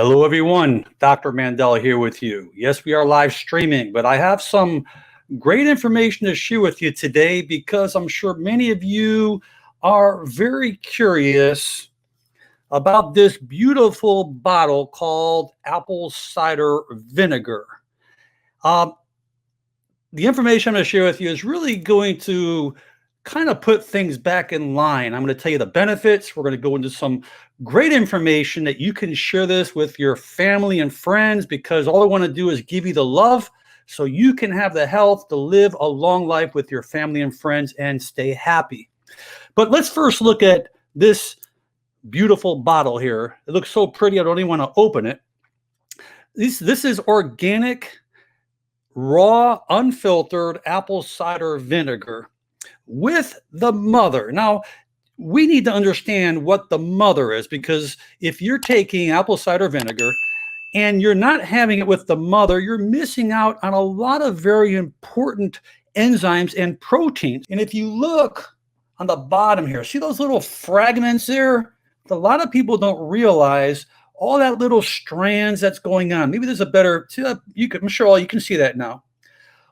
Hello, everyone. Dr. Mandell here with you. Yes, we are live streaming, but I have some great information to share with you today because I'm sure many of you are very curious about this beautiful bottle called Apple Cider Vinegar. Um, the information I'm going to share with you is really going to kind of put things back in line. I'm going to tell you the benefits. We're going to go into some great information that you can share this with your family and friends, because all I want to do is give you the love so you can have the health to live a long life with your family and friends and stay happy. But let's first look at this beautiful bottle here. It looks so pretty, I don't even want to open it. This is organic, raw, unfiltered apple cider vinegar with the mother. Now, we need to understand what the mother is, because if you're taking apple cider vinegar and you're not having it with the mother, you're missing out on a lot of very important enzymes and proteins. And if you look on the bottom here, see those little fragments there? A lot of people don't realize all that little strands that's going on. Maybe there's a better, see that? I'm sure all you can see that now.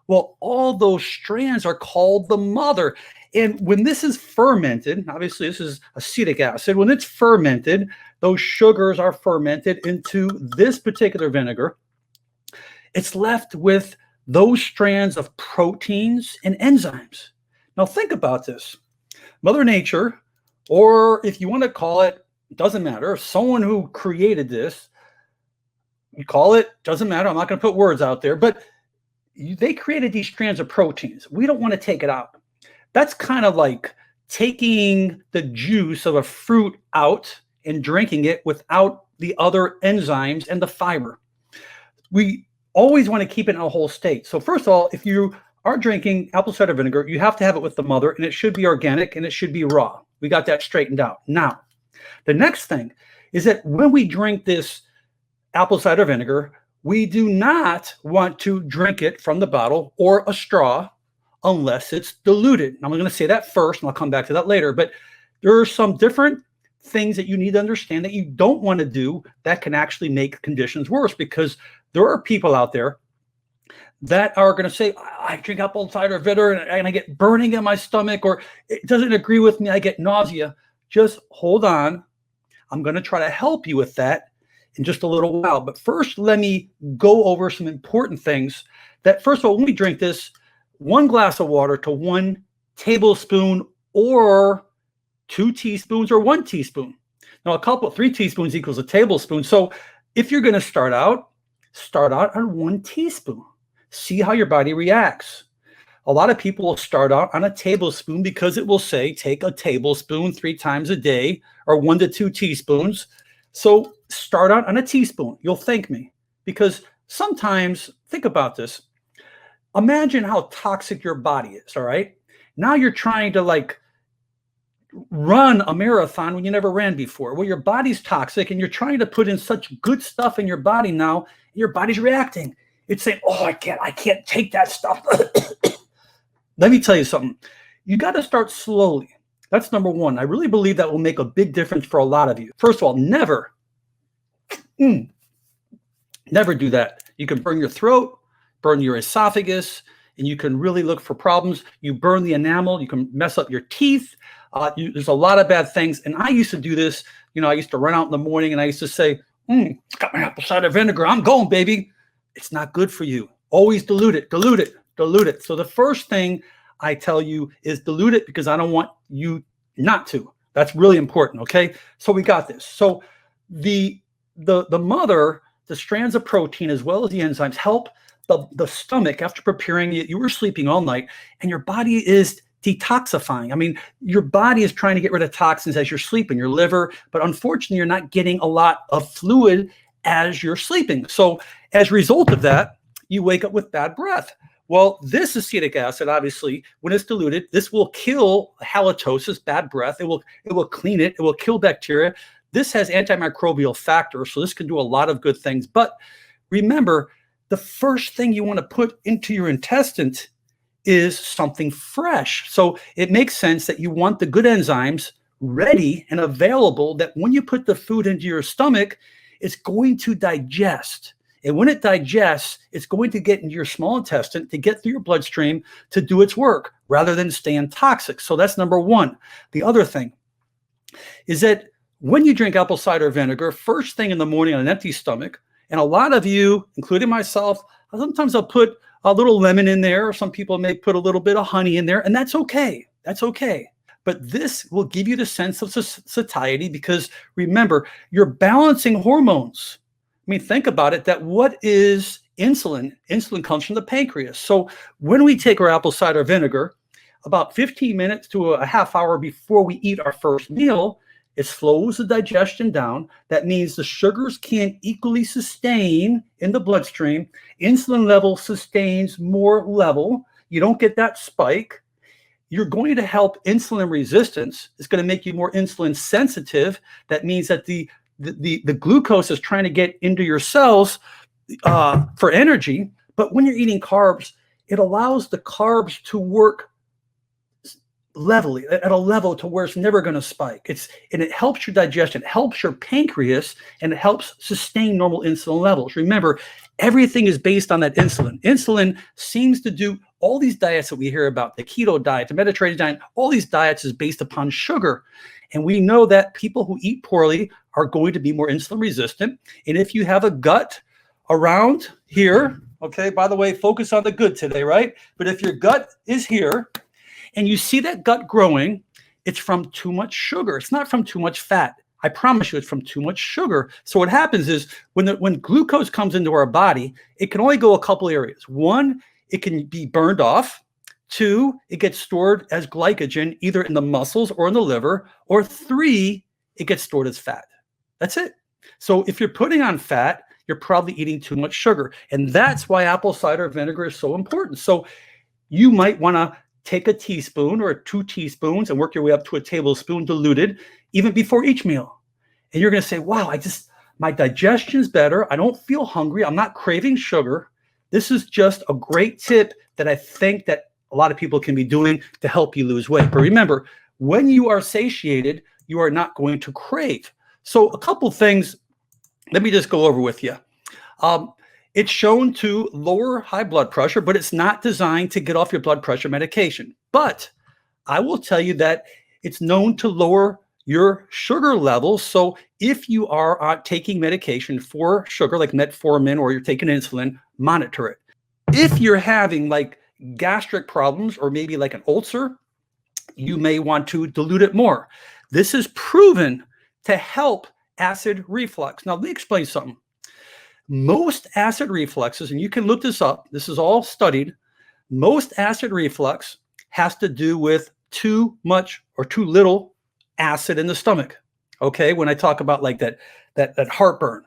Well, all those strands are called the mother. And when this is fermented, obviously this is acetic acid. When it's fermented, those sugars are fermented into this particular vinegar. It's left with those strands of proteins and enzymes. Now think about this. Mother Nature, or if you want to call it, doesn't matter, someone who created this, you call it, doesn't matter. I'm not going to put words out there, but they created these strands of proteins. We don't want to take it out. That's kind of like taking the juice of a fruit out and drinking it without the other enzymes and the fiber. We always want to keep it in a whole state. So first of all, if you are drinking apple cider vinegar, you have to have it with the mother, and it should be organic and it should be raw. We got that straightened out. Now, the next thing is that when we drink this apple cider vinegar, we do not want to drink it from the bottle or a straw unless it's diluted. I'm going to say that first, and I'll come back to that later. But there are some different things that you need to understand that you don't want to do that can actually make conditions worse, because there are people out there that are going to say, I drink apple cider vinegar and I get burning in my stomach, or it doesn't agree with me, I get nausea. Just hold on. I'm going to try to help you with that in just a little while. But first, let me go over some important things that, first of all, when we drink this, 1 glass of water to 1 tablespoon or 2 teaspoons or 1 teaspoon. Now, 3 teaspoons equals a tablespoon. So if you're going to start out on 1 teaspoon. See how your body reacts. A lot of people will start out on a tablespoon because it will say take a tablespoon 3 times a day, or 1 to 2 teaspoons. So start out on a teaspoon. You'll thank me, because sometimes, think about this. Imagine how toxic your body is, all right? Now you're trying to run a marathon when you never ran before. Well, your body's toxic and you're trying to put in such good stuff in your body now, and your body's reacting. It's saying, oh, I can't take that stuff. Let me tell you something. You got to start slowly. That's number one. I really believe that will make a big difference for a lot of you. First of all, never do that. You can burn your throat, burn your esophagus, and you can really look for problems. You burn the enamel, you can mess up your teeth. There's a lot of bad things. And I used to do this. I used to run out in the morning and I used to say, got my apple cider vinegar. I'm going, baby. It's not good for you. Always dilute it, dilute it, dilute it. So the first thing I tell you is dilute it, because I don't want you not to. That's really important, okay? So we got this. So the mother, the strands of protein as well as the enzymes help the stomach after preparing it. You were sleeping all night and your body is detoxifying. I mean, your body is trying to get rid of toxins as you're sleeping, your liver, but unfortunately you're not getting a lot of fluid as you're sleeping. So as a result of that, you wake up with bad breath. Well, this acetic acid, obviously, when it's diluted, this will kill halitosis, bad breath. It will clean it. It will kill bacteria. This has antimicrobial factors, so this can do a lot of good things. But remember, the first thing you want to put into your intestines is something fresh. So it makes sense that you want the good enzymes ready and available, that when you put the food into your stomach, it's going to digest. And when it digests, it's going to get into your small intestine to get through your bloodstream to do its work rather than staying toxic. So that's number one. The other thing is that when you drink apple cider vinegar, first thing in the morning on an empty stomach, and a lot of you, including myself, sometimes I'll put a little lemon in there, or some people may put a little bit of honey in there, and that's okay. That's okay. But this will give you the sense of satiety because remember, you're balancing hormones. I mean, think about it, that what is insulin? Insulin comes from the pancreas. So when we take our apple cider vinegar, about 15 minutes to a half hour before we eat our first meal, it slows the digestion down. That means the sugars can't equally sustain in the bloodstream. Insulin level sustains more level. You don't get that spike. You're going to help insulin resistance. It's going to make you more insulin sensitive. That means that the glucose is trying to get into your cells for energy. But when you're eating carbs, it allows the carbs to work levelly at a level to where it's never going to spike. And it helps your digestion, it helps your pancreas, and it helps sustain normal insulin levels. Remember, everything is based on that insulin. Insulin seems to do all these diets that we hear about, the keto diet, the Mediterranean diet, all these diets is based upon sugar. And we know that people who eat poorly are going to be more insulin resistant. And if you have a gut around here, okay, by the way, focus on the good today, right? But if your gut is here and you see that gut growing, it's from too much sugar. It's not from too much fat. I promise you it's from too much sugar. So what happens is when glucose comes into our body, it can only go a couple areas. One, it can be burned off. Two, it gets stored as glycogen either in the muscles or in the liver. Or three, it gets stored as fat. That's it. So if you're putting on fat, you're probably eating too much sugar. And that's why apple cider vinegar is so important. So you might want to take a teaspoon or 2 teaspoons and work your way up to a tablespoon diluted even before each meal. And you're going to say, wow, my digestion's better. I don't feel hungry. I'm not craving sugar. This is just a great tip that I think that a lot of people can be doing to help you lose weight. But remember, when you are satiated, you are not going to crave. So a couple things, let me just go over with you. It's shown to lower high blood pressure, but it's not designed to get off your blood pressure medication. But I will tell you that it's known to lower your sugar levels. So if you are taking medication for sugar, like metformin, or you're taking insulin, monitor it. If you're having like gastric problems or maybe like an ulcer, you may want to dilute it more. This is proven to help acid reflux. Now, let me explain something. Most acid refluxes, and you can look this up, this is all studied, most acid reflux has to do with too much or too little acid in the stomach. Okay, when I talk about like that heartburn.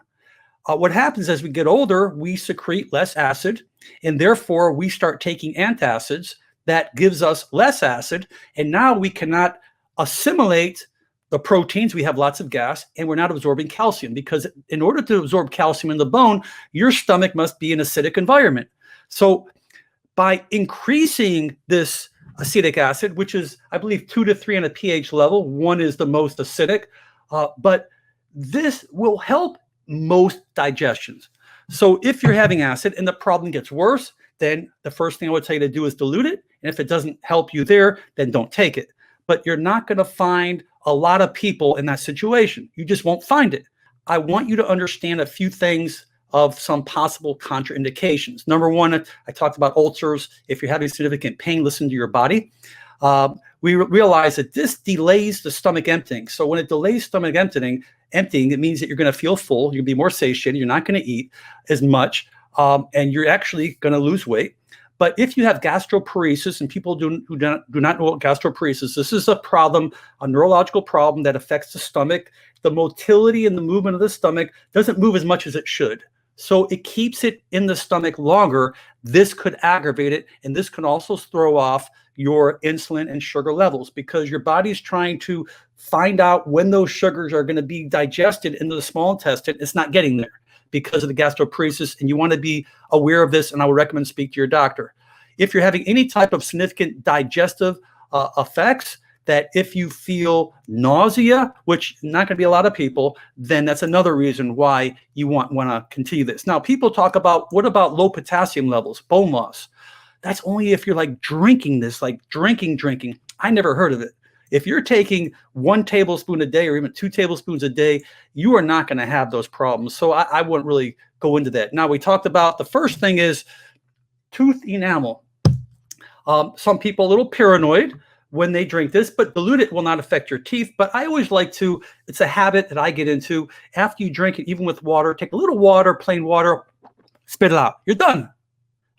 What happens as we get older, we secrete less acid, and therefore we start taking antacids that gives us less acid, and now we cannot assimilate the proteins. We have lots of gas, and we're not absorbing calcium, because in order to absorb calcium in the bone, your stomach must be an acidic environment. So by increasing this acetic acid, which is, I believe, 2 to 3 on a pH level, 1 is the most acidic, but this will help most digestions. So if you're having acid and the problem gets worse, then the first thing I would tell you to do is dilute it. And if it doesn't help you there, then don't take it. But you're not going to find a lot of people in that situation. You just won't find it. I want you to understand a few things of some possible contraindications. Number one, I talked about ulcers. If you're having significant pain, listen to your body. We realize that this delays the stomach emptying. So when it delays stomach emptying, it means that you're going to feel full. You'll be more satiated. You're not going to eat as much, and you're actually going to lose weight. But if you have gastroparesis, and people who do not know what gastroparesis, this is a problem, a neurological problem that affects the stomach. The motility and the movement of the stomach doesn't move as much as it should. So it keeps it in the stomach longer. This could aggravate it, and this can also throw off your insulin and sugar levels, because your body's trying to find out when those sugars are going to be digested into the small intestine. It's not getting there because of the gastroparesis, and you want to be aware of this, and I would recommend speak to your doctor. If you're having any type of significant digestive effects, that if you feel nausea, which not going to be a lot of people, then that's another reason why you want to continue this. Now, people talk about, what about low potassium levels, bone loss? That's only if you're like drinking this, like drinking. I never heard of it. If you're taking 1 tablespoon a day or even 2 tablespoons a day, you are not going to have those problems. So I wouldn't really go into that. Now, we talked about the first thing is tooth enamel. Some people a little paranoid when they drink this, but diluted will not affect your teeth. But I always like to, it's a habit that I get into. After you drink it, even with water, take a little water, plain water, spit it out. You're done.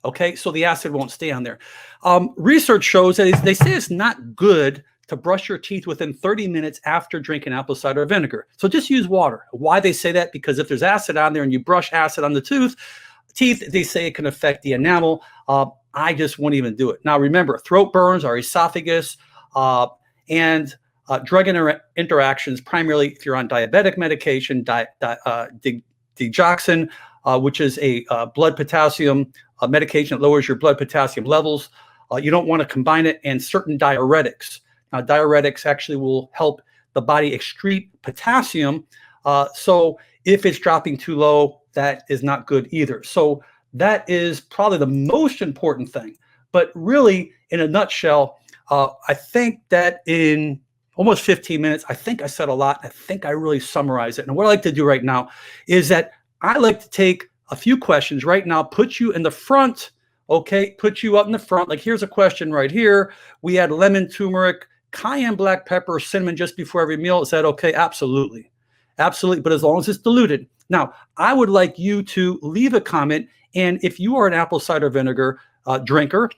Okay, so the acid won't stay on there. Research shows that they say it's not good to brush your teeth within 30 minutes after drinking apple cider vinegar. So just use water. Why they say that? Because if there's acid on there and you brush acid on the teeth, they say it can affect the enamel. I just won't even do it. Now remember, throat burns, our esophagus, and drug interactions, primarily if you're on diabetic medication, digoxin, which is a blood potassium medication that lowers your blood potassium levels. You don't want to combine it, and certain diuretics. Now, diuretics actually will help the body excrete potassium. So if it's dropping too low, that is not good either. So that is probably the most important thing. But really, in a nutshell, I think that in almost 15 minutes, I think I said a lot. I think I really summarized it. And what I like to do right now is that I like to take a few questions right now, put you in the front, okay, put you up in the front. Like here's a question right here. We had lemon, turmeric, cayenne, black pepper, cinnamon just before every meal. Is that okay? Absolutely. Absolutely. But as long as it's diluted. Now, I would like you to leave a comment. And if you are an apple cider vinegar drinker,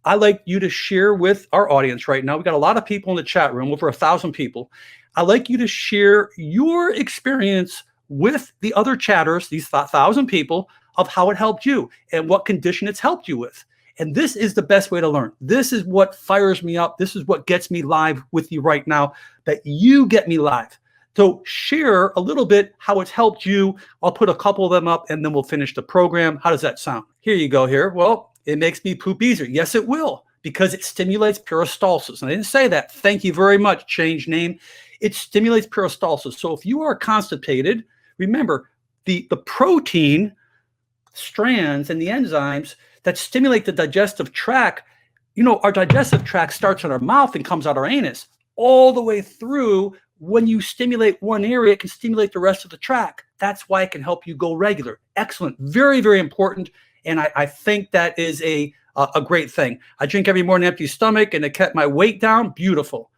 I'd like you to share with our audience right now. We've got a lot of people in the chat room, over 1,000 people. I'd like you to share your experience with the other chatters, these 1,000 people, of how it helped you and what condition it's helped you with. And this is the best way to learn. This is what fires me up. This is what gets me live with you right now, that you get me live. So share a little bit how it's helped you. I'll put a couple of them up and then we'll finish the program. How does that sound? Here you go here. Well, it makes me poop easier. Yes, it will, because it stimulates peristalsis. And I didn't say that. Thank you very much. Change name. It stimulates peristalsis. So if you are constipated, remember the protein strands and the enzymes that stimulate the digestive tract, you know, our digestive tract starts in our mouth and comes out our anus all the way through. When you stimulate one area, it can stimulate the rest of the tract. That's why it can help you go regular. Excellent. Very, very important. And I think that is a great thing. I drink every morning, empty stomach, and it kept my weight down. Beautiful.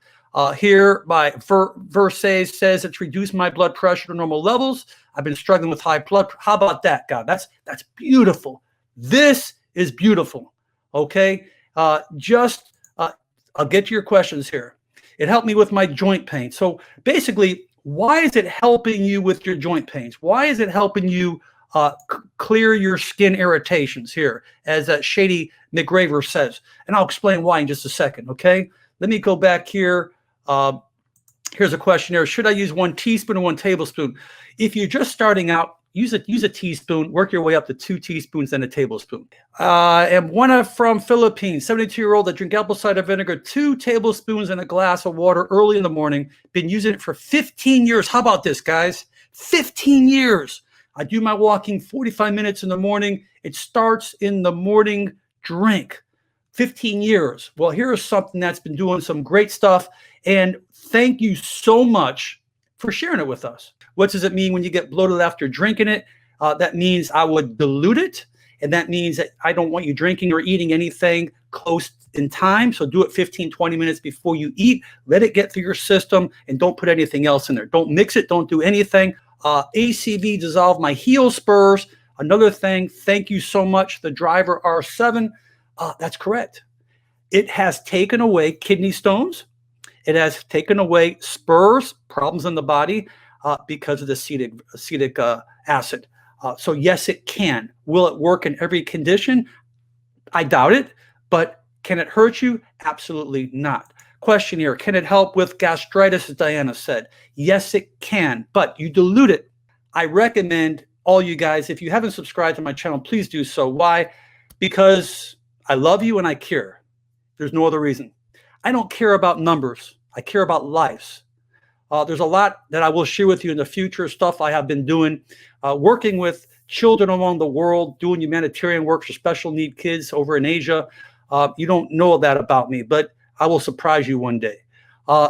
Here, my Versace says it's reduced my blood pressure to normal levels. I've been struggling with high blood. How about that, God? That's beautiful. This is beautiful. Okay. I'll get to your questions here. It helped me with my joint pain. So basically, why is it helping you with your joint pains? Why is it helping you clear your skin irritations here, as Shady McGraver says? And I'll explain why in just a second, okay? Let me go back here. Here's a question here. Should I use 1 teaspoon or 1 tablespoon? If you're just starting out, use a teaspoon, work your way up to 2 teaspoons and a tablespoon. And one from Philippines, 72-year-old that drink apple cider vinegar, 2 tablespoons in a glass of water early in the morning. Been using it for 15 years. How about this, guys? 15 years. I do my walking 45 minutes in the morning. It starts in the morning drink. 15 years. Well, here's something that's been doing some great stuff. And thank you so much for sharing it with us. What does it mean when you get bloated after drinking it? That means I would dilute it. And that means that I don't want you drinking or eating anything close in time. So do it 15, 20 minutes before you eat. Let it get through your system and don't put anything else in there. Don't mix it. Don't do anything. ACV dissolved my heel spurs. Another thing, thank you so much. The driver R7. That's correct. It has taken away kidney stones. It has taken away spurs, problems in the body because of the acetic acid. So yes, it can. Will it work in every condition? I doubt it. But can it hurt you? Absolutely not. Question here, can it help with gastritis, as Diana said? Yes, it can, but you dilute it. I recommend all you guys, if you haven't subscribed to my channel, please do so. Why? Because I love you and I care. There's no other reason. I don't care about numbers. I care about lives. There's a lot that I will share with you in the future, stuff I have been doing, working with children around the world, doing humanitarian work for special need kids over in Asia. You don't know that about me, but I will surprise you one day.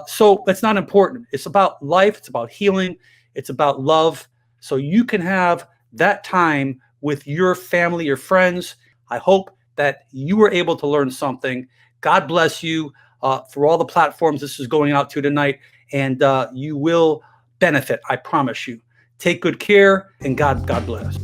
So that's not important. It's about life. It's about healing. It's about love. So you can have that time with your family, your friends. I hope that you were able to learn something. God bless you for all the platforms this is going out to tonight. And you will benefit, I promise you. Take good care, and God bless.